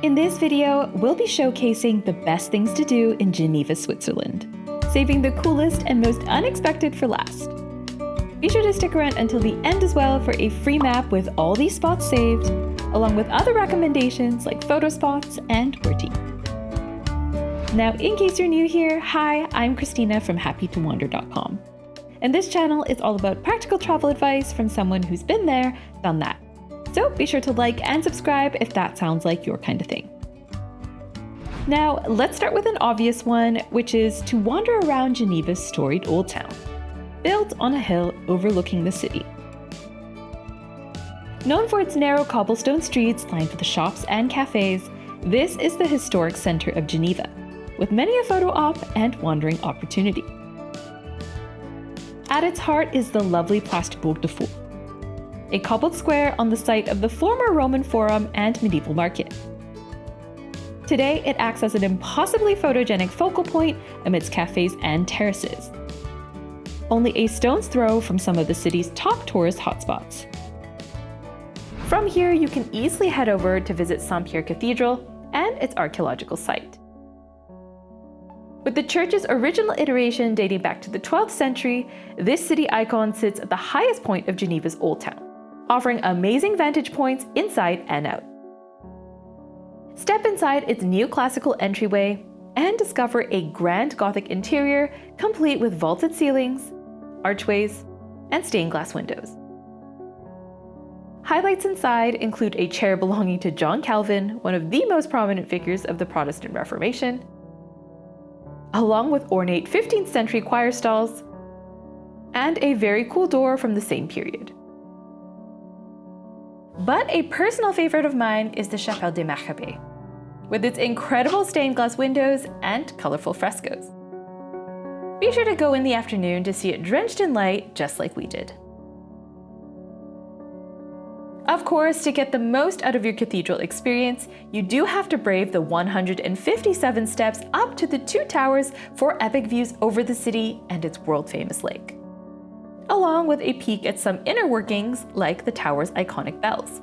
In this video, we'll be showcasing the best things to do in Geneva, Switzerland, saving the coolest and most unexpected for last. Be sure to stick around until the end as well for a free map with all these spots saved, along with other recommendations like photo spots and where to eat. Now, in case you're new here, hi, I'm Christina from happytowander.com. And this channel is all about practical travel advice from someone who's been there, done that. So be sure to like and subscribe if that sounds like your kind of thing. Now, let's start with an obvious one, which is to wander around Geneva's storied Old Town, built on a hill overlooking the city. Known for its narrow cobblestone streets lined with shops and cafes, this is the historic center of Geneva, with many a photo op and wandering opportunity. At its heart is the lovely Place du Bourg de Faux, a cobbled square on the site of the former Roman Forum and medieval market. Today, it acts as an impossibly photogenic focal point amidst cafes and terraces, only a stone's throw from some of the city's top tourist hotspots. From here, you can easily head over to visit Saint-Pierre Cathedral and its archaeological site. With the church's original iteration dating back to the 12th century, this city icon sits at the highest point of Geneva's Old Town, offering amazing vantage points inside and out. Step inside its neoclassical entryway and discover a grand Gothic interior complete with vaulted ceilings, archways, and stained glass windows. Highlights inside include a chair belonging to John Calvin, one of the most prominent figures of the Protestant Reformation, along with ornate 15th century choir stalls, and a very cool door from the same period. But a personal favorite of mine is the Chapelle des Machabées, with its incredible stained glass windows and colorful frescoes. Be sure to go in the afternoon to see it drenched in light just like we did. Of course, to get the most out of your cathedral experience, you do have to brave the 157 steps up to the two towers for epic views over the city and its world-famous lake, along with a peek at some inner workings like the tower's iconic bells.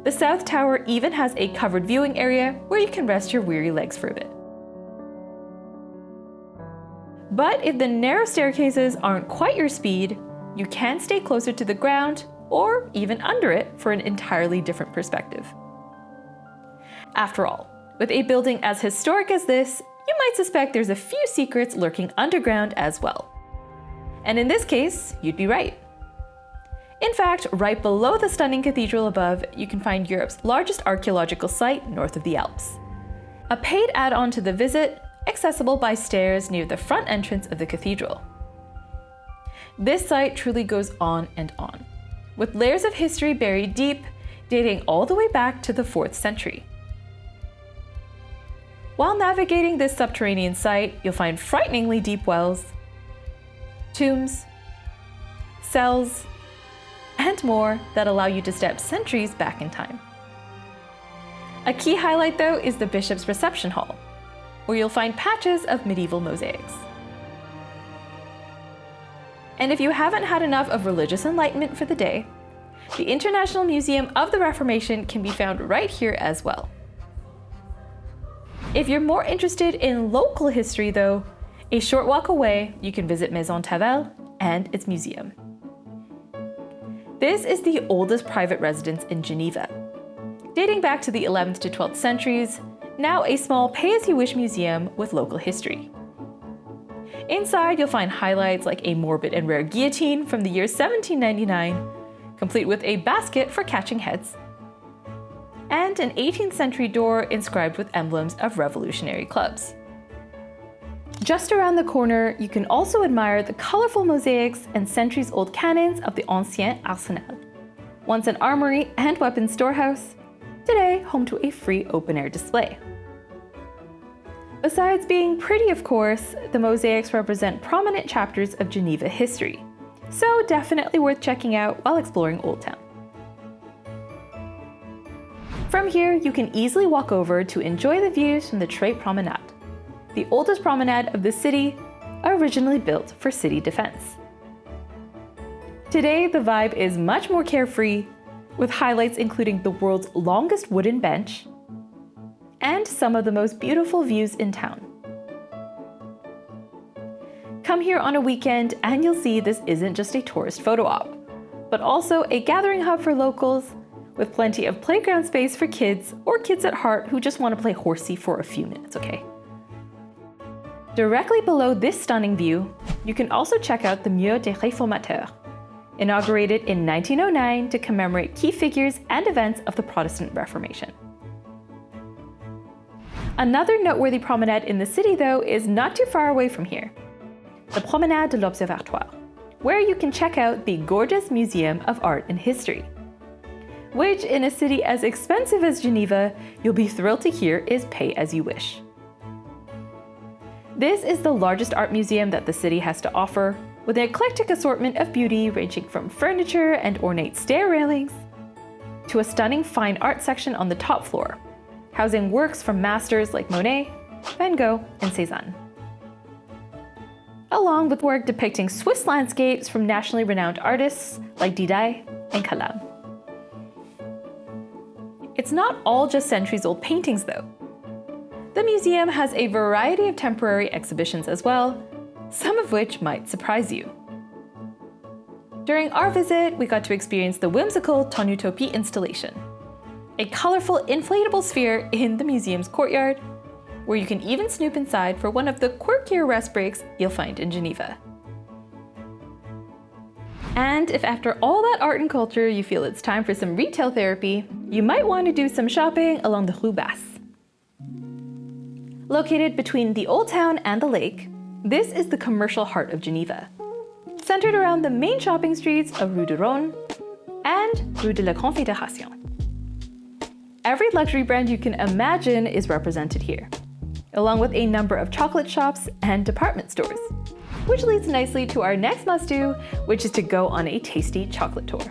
The South Tower even has a covered viewing area where you can rest your weary legs for a bit. But if the narrow staircases aren't quite your speed, you can stay closer to the ground or even under it for an entirely different perspective. After all, with a building as historic as this, you might suspect there's a few secrets lurking underground as well. And in this case, you'd be right. In fact, right below the stunning cathedral above, you can find Europe's largest archaeological site north of the Alps. A paid add-on to the visit, accessible by stairs near the front entrance of the cathedral. This site truly goes on and on, with layers of history buried deep, dating all the way back to the 4th century. While navigating this subterranean site, you'll find frighteningly deep wells, tombs, cells, and more that allow you to step centuries back in time. A key highlight, though, is the Bishop's Reception Hall, where you'll find patches of medieval mosaics. And if you haven't had enough of religious enlightenment for the day, the International Museum of the Reformation can be found right here as well. If you're more interested in local history, though, a short walk away, you can visit Maison Tavel and its museum. This is the oldest private residence in Geneva, dating back to the 11th to 12th centuries, now a small pay-as-you-wish museum with local history. Inside, you'll find highlights like a morbid and rare guillotine from the year 1799, complete with a basket for catching heads, and an 18th century door inscribed with emblems of revolutionary clubs. Just around the corner, you can also admire the colorful mosaics and centuries-old cannons of the Ancien Arsenal, once an armory and weapons storehouse, today home to a free open-air display. Besides being pretty, of course, the mosaics represent prominent chapters of Geneva history, so definitely worth checking out while exploring Old Town. From here, you can easily walk over to enjoy the views from the Treille Promenade, the oldest promenade of the city, originally built for city defense. Today, the vibe is much more carefree, with highlights including the world's longest wooden bench and some of the most beautiful views in town. Come here on a weekend and you'll see this isn't just a tourist photo op, but also a gathering hub for locals with plenty of playground space for kids or kids at heart who just want to play horsey for a few minutes, okay? Directly below this stunning view, you can also check out the Mur des Réformateurs, inaugurated in 1909 to commemorate key figures and events of the Protestant Reformation. Another noteworthy promenade in the city, though, is not too far away from here, the Promenade de l'Observatoire, where you can check out the gorgeous Museum of Art and History, which in a city as expensive as Geneva, you'll be thrilled to hear is pay as you wish. This is the largest art museum that the city has to offer, with an eclectic assortment of beauty ranging from furniture and ornate stair railings to a stunning fine art section on the top floor, housing works from masters like Monet, Van Gogh, and Cézanne, along with work depicting Swiss landscapes from nationally renowned artists like Diday and Calame. It's not all just centuries-old paintings, though. The museum has a variety of temporary exhibitions as well, some of which might surprise you. During our visit, we got to experience the whimsical Ton Utopie installation, a colorful inflatable sphere in the museum's courtyard, where you can even snoop inside for one of the quirkier rest breaks you'll find in Geneva. And if after all that art and culture you feel it's time for some retail therapy, you might want to do some shopping along the Rue Basse. Located between the Old Town and the lake, this is the commercial heart of Geneva, centered around the main shopping streets of Rue du Rhône and Rue de la Confédération. Every luxury brand you can imagine is represented here, along with a number of chocolate shops and department stores, which leads nicely to our next must-do, which is to go on a tasty chocolate tour.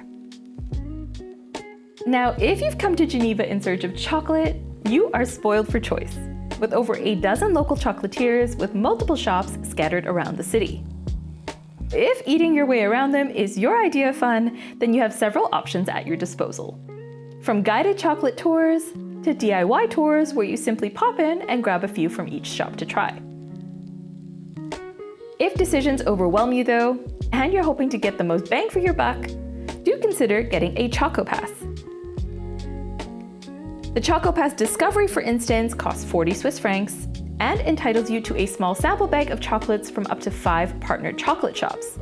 Now, if you've come to Geneva in search of chocolate, you are spoiled for choice, with over a dozen local chocolatiers with multiple shops scattered around the city. If eating your way around them is your idea of fun, then you have several options at your disposal. From guided chocolate tours to DIY tours where you simply pop in and grab a few from each shop to try. If decisions overwhelm you though, and you're hoping to get the most bang for your buck, do consider getting a Choco Pass. The Choco Pass Discovery, for instance, costs 40 Swiss francs and entitles you to a small sample bag of chocolates from up to 5 partnered chocolate shops,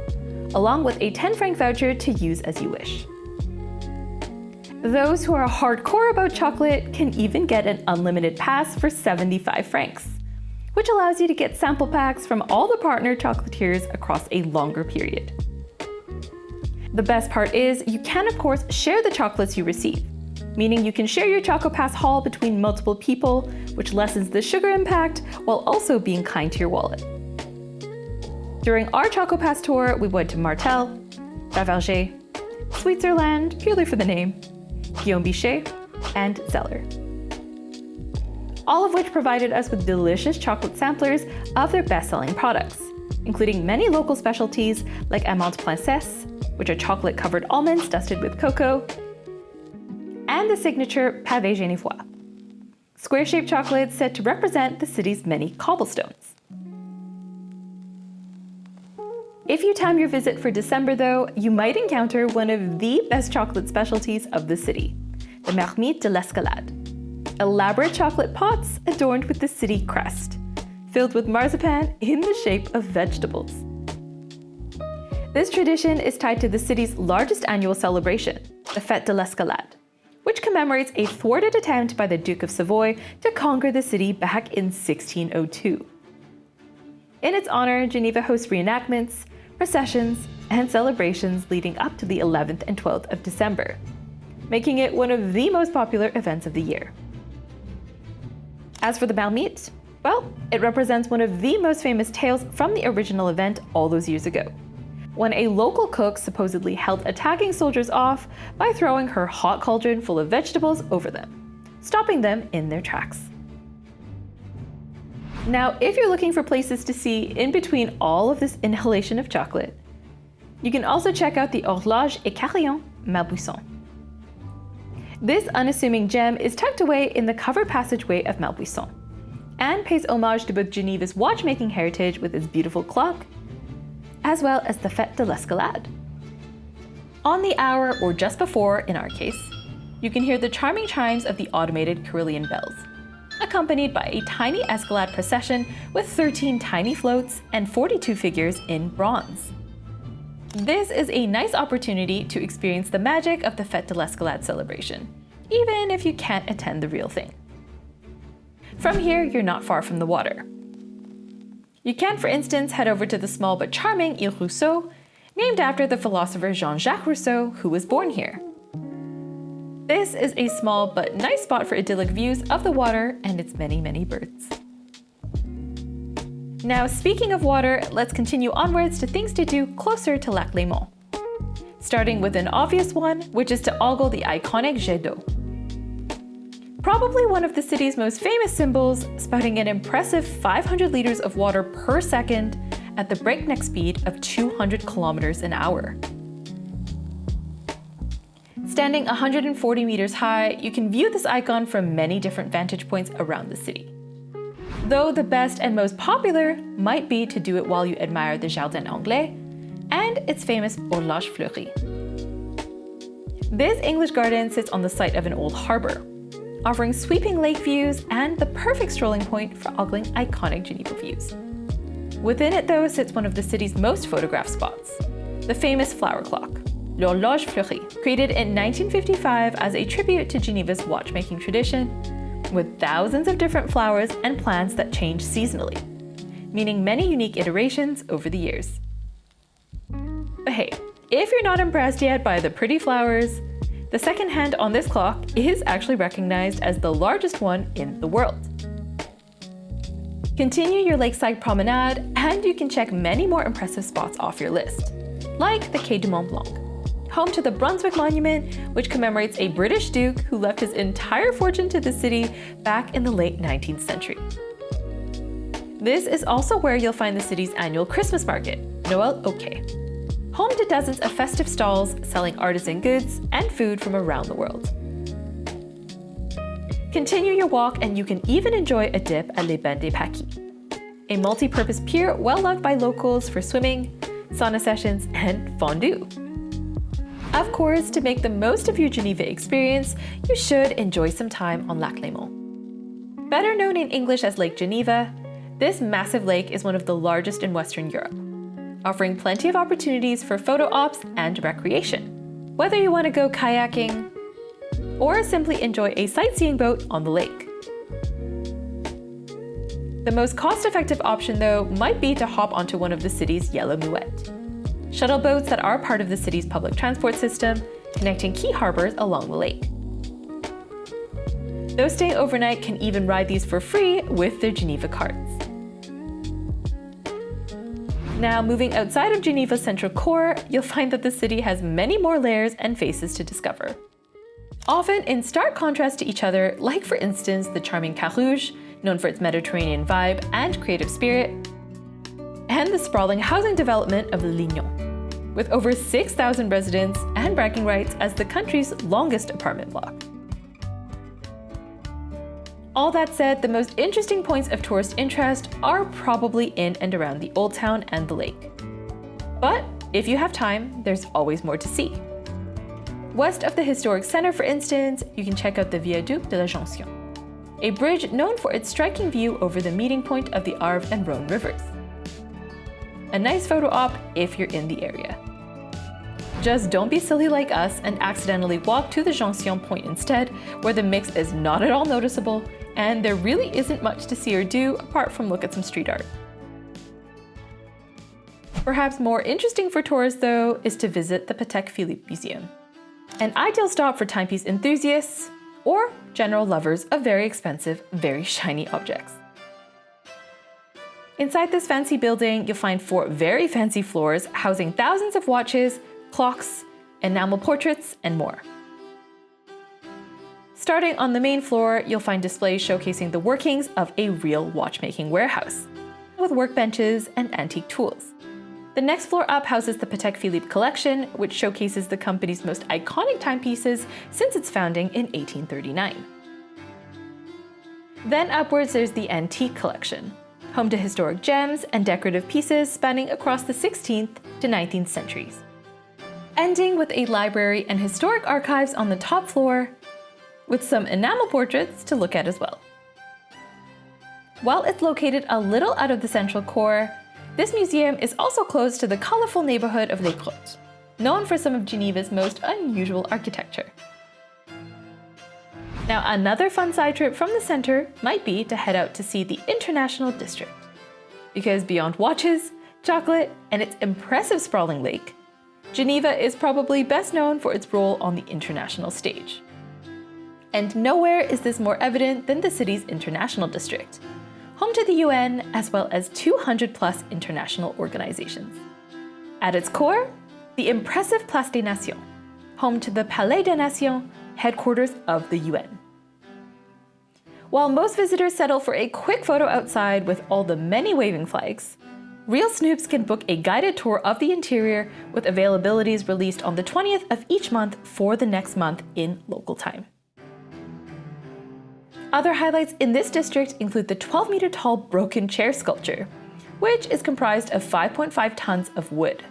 along with a 10 franc voucher to use as you wish. Those who are hardcore about chocolate can even get an unlimited pass for 75 francs, which allows you to get sample packs from all the partner chocolatiers across a longer period. The best part is you can, of course, share the chocolates you receive, meaning you can share your Choco Pass haul between multiple people, which lessens the sugar impact while also being kind to your wallet. During our Choco Pass tour, we went to Martel, Fabergé, Switzerland, purely for the name, Guillaume Bichet, and Zeller, all of which provided us with delicious chocolate samplers of their best-selling products, including many local specialties like Amande Princesse, which are chocolate-covered almonds dusted with cocoa, and the signature Pavé Genevois, square-shaped chocolates said to represent the city's many cobblestones. If you time your visit for December though, you might encounter one of the best chocolate specialties of the city, the Marmite de l'Escalade. Elaborate chocolate pots adorned with the city crest, filled with marzipan in the shape of vegetables. This tradition is tied to the city's largest annual celebration, the Fête de l'Escalade, which commemorates a thwarted attempt by the Duke of Savoy to conquer the city back in 1602. In its honor, Geneva hosts reenactments, processions, and celebrations leading up to the 11th and 12th of December, making it one of the most popular events of the year. As for the Marmite, well, it represents one of the most famous tales from the original event all those years ago, when a local cook supposedly held attacking soldiers off by throwing her hot cauldron full of vegetables over them, stopping them in their tracks. Now, if you're looking for places to see in between all of this inhalation of chocolate, you can also check out the Horloge et Carillon, Malbuisson. This unassuming gem is tucked away in the covered passageway of Malbuisson and pays homage to both Geneva's watchmaking heritage with its beautiful clock, as well as the Fête de l'Escalade. On the hour, or just before in our case, you can hear the charming chimes of the automated Carillon bells, accompanied by a tiny escalade procession with 13 tiny floats and 42 figures in bronze. This is a nice opportunity to experience the magic of the Fête de l'Escalade celebration, even if you can't attend the real thing. From here, you're not far from the water. You can, for instance, head over to the small but charming Île Rousseau, named after the philosopher Jean-Jacques Rousseau, who was born here. This is a small but nice spot for idyllic views of the water and its many, many birds. Now, speaking of water, let's continue onwards to things to do closer to Lac Léman. Starting with an obvious one, which is to ogle the iconic jet d'eau. Probably one of the city's most famous symbols, spouting an impressive 500 liters of water per second at the breakneck speed of 200 kilometers an hour. Standing 140 meters high, you can view this icon from many different vantage points around the city. Though the best and most popular might be to do it while you admire the Jardin Anglais and its famous Horloge Fleurie. This English garden sits on the site of an old harbor, offering sweeping lake views and the perfect strolling point for ogling iconic Geneva views. Within it, though, sits one of the city's most photographed spots, the famous flower clock, L'Horloge Fleurie, created in 1955 as a tribute to Geneva's watchmaking tradition, with thousands of different flowers and plants that change seasonally, meaning many unique iterations over the years. But hey, if you're not impressed yet by the pretty flowers, the second hand on this clock is actually recognized as the largest one in the world. Continue your lakeside promenade and you can check many more impressive spots off your list, like the Quai du Mont Blanc, home to the Brunswick Monument, which commemorates a British duke who left his entire fortune to the city back in the late 19th century. This is also where you'll find the city's annual Christmas market, Noël au Quai, home to dozens of festive stalls selling artisan goods and food from around the world. Continue your walk and you can even enjoy a dip at Les Bains des Paquis, a multi-purpose pier well loved by locals for swimming, sauna sessions, and fondue. Of course, to make the most of your Geneva experience, you should enjoy some time on Lac Léman. Better known in English as Lake Geneva, this massive lake is one of the largest in Western Europe, offering plenty of opportunities for photo ops and recreation, whether you want to go kayaking or simply enjoy a sightseeing boat on the lake. The most cost-effective option, though, might be to hop onto one of the city's yellow mouettes, shuttle boats that are part of the city's public transport system, connecting key harbors along the lake. Those staying overnight can even ride these for free with their Geneva cards. Now, moving outside of Geneva's central core, you'll find that the city has many more layers and faces to discover, often in stark contrast to each other, like for instance the charming Carillon, known for its Mediterranean vibe and creative spirit, and the sprawling housing development of Lignon, with over 6,000 residents and bragging rights as the country's longest apartment block. All that said, the most interesting points of tourist interest are probably in and around the Old Town and the lake. But if you have time, there's always more to see. West of the historic center, for instance, you can check out the Viaduc de la Jonction, a bridge known for its striking view over the meeting point of the Arve and Rhône rivers. A nice photo op if you're in the area. Just don't be silly like us and accidentally walk to the Jonction point instead, where the mix is not at all noticeable and there really isn't much to see or do apart from look at some street art. Perhaps more interesting for tourists, though, is to visit the Patek Philippe Museum, an ideal stop for timepiece enthusiasts or general lovers of very expensive, very shiny objects. Inside this fancy building, you'll find 4 very fancy floors housing thousands of watches, clocks, enamel portraits, and more. Starting on the main floor, you'll find displays showcasing the workings of a real watchmaking warehouse, with workbenches and antique tools, The next floor up houses the Patek Philippe collection, which showcases the company's most iconic timepieces since its founding in 1839. Then upwards there's the antique collection, home to historic gems and decorative pieces spanning across the 16th to 19th centuries. Ending with a library and historic archives on the top floor, with some enamel portraits to look at as well. While it's located a little out of the central core, this museum is also close to the colorful neighborhood of Les Grottes, known for some of Geneva's most unusual architecture. Now, another fun side trip from the center might be to head out to see the International District. Because beyond watches, chocolate, and its impressive sprawling lake, Geneva is probably best known for its role on the international stage. And nowhere is this more evident than the city's International District, home to the UN as well as 200+ international organizations. At its core, the impressive Place des Nations, home to the Palais des Nations, headquarters of the UN. While most visitors settle for a quick photo outside with all the many waving flags, real snoops can book a guided tour of the interior with availabilities released on the 20th of each month for the next month in local time. Other highlights in this district include the 12-meter-tall broken chair sculpture, which is comprised of 5.5 tons of wood.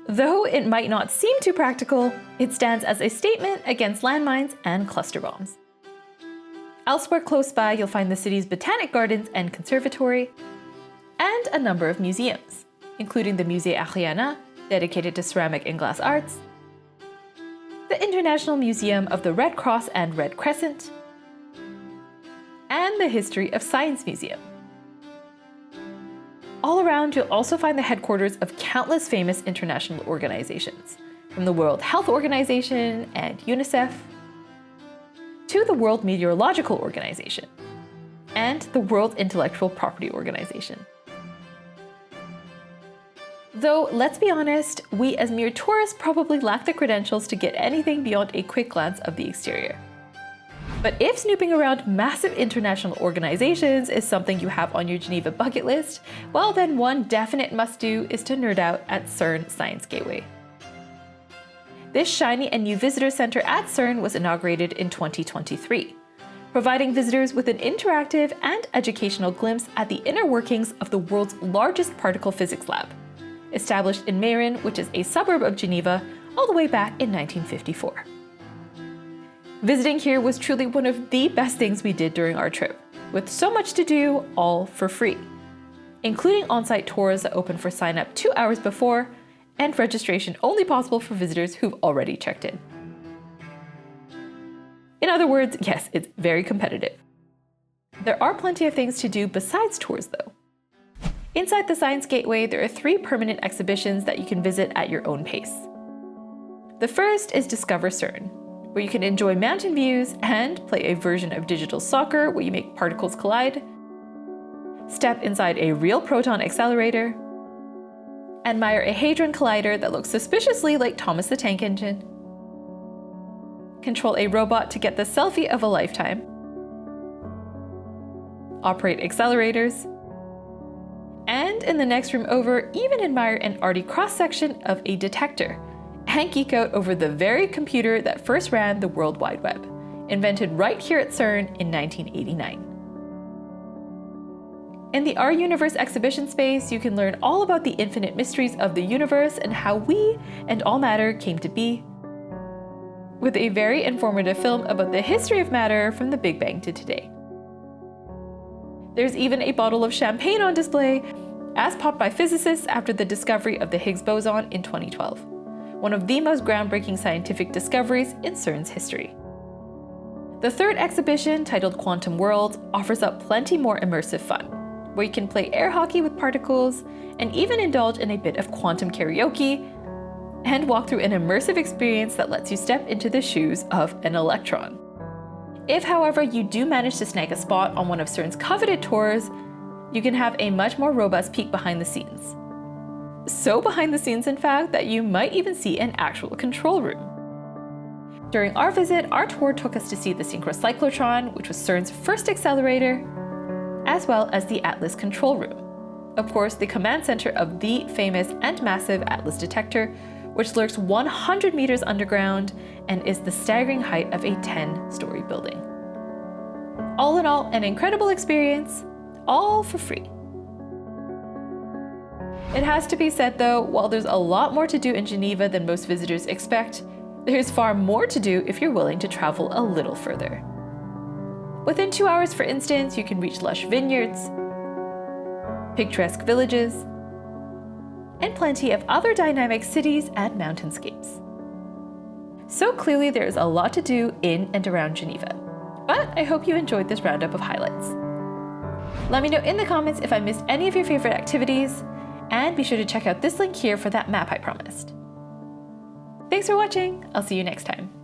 Though it might not seem too practical, it stands as a statement against landmines and cluster bombs. Elsewhere close by, you'll find the city's botanic gardens and conservatory, and a number of museums, including the Musée Archaeological, dedicated to ceramic and glass arts, the International Museum of the Red Cross and Red Crescent, and the History of Science Museum. All around, you'll also find the headquarters of countless famous international organizations, from the World Health Organization and UNICEF, to the World Meteorological Organization, and the World Intellectual Property Organization. Though, let's be honest, we as mere tourists probably lack the credentials to get anything beyond a quick glance of the exterior. But if snooping around massive international organizations is something you have on your Geneva bucket list, well then one definite must-do is to nerd out at CERN Science Gateway. This shiny and new visitor center at CERN was inaugurated in 2023, providing visitors with an interactive and educational glimpse at the inner workings of the world's largest particle physics lab, established in Meyrin, which is a suburb of Geneva, all the way back in 1954. Visiting here was truly one of the best things we did during our trip, with so much to do, all for free, including on-site tours that open for sign-up 2 hours before, and registration only possible for visitors who've already checked in. In other words, yes, it's very competitive. There are plenty of things to do besides tours, though. Inside the Science Gateway, there are 3 permanent exhibitions that you can visit at your own pace. The first is Discover CERN, where you can enjoy mountain views and play a version of digital soccer where you make particles collide, step inside a real proton accelerator, admire a Hadron Collider that looks suspiciously like Thomas the Tank Engine, control a robot to get the selfie of a lifetime, operate accelerators, and in the next room over, even admire an arty cross-section of a detector and geek out over the very computer that first ran the World Wide Web, invented right here at CERN in 1989. In the Our Universe exhibition space, you can learn all about the infinite mysteries of the universe and how we and all matter came to be, with a very informative film about the history of matter from the Big Bang to today. There's even a bottle of champagne on display, as popped by physicists after the discovery of the Higgs boson in 2012, one of the most groundbreaking scientific discoveries in CERN's history. The third exhibition, titled Quantum World, offers up plenty more immersive fun, where you can play air hockey with particles and even indulge in a bit of quantum karaoke and walk through an immersive experience that lets you step into the shoes of an electron. If, however, you do manage to snag a spot on one of CERN's coveted tours, you can have a much more robust peek behind the scenes. So behind the scenes, in fact, that you might even see an actual control room. During our visit, our tour took us to see the synchrocyclotron, which was CERN's first accelerator, as well as the Atlas control room, of course, the command center of the famous and massive Atlas detector, which lurks 100 meters underground and is the staggering height of a 10-story building. All in all, an incredible experience, all for free. It has to be said though, while there's a lot more to do in Geneva than most visitors expect, there's far more to do if you're willing to travel a little further. Within 2 hours, for instance, you can reach lush vineyards, picturesque villages, and plenty of other dynamic cities and mountainscapes. So clearly there is a lot to do in and around Geneva, but I hope you enjoyed this roundup of highlights. Let me know in the comments if I missed any of your favorite activities, and be sure to check out this link here for that map I promised. Thanks for watching. I'll see you next time.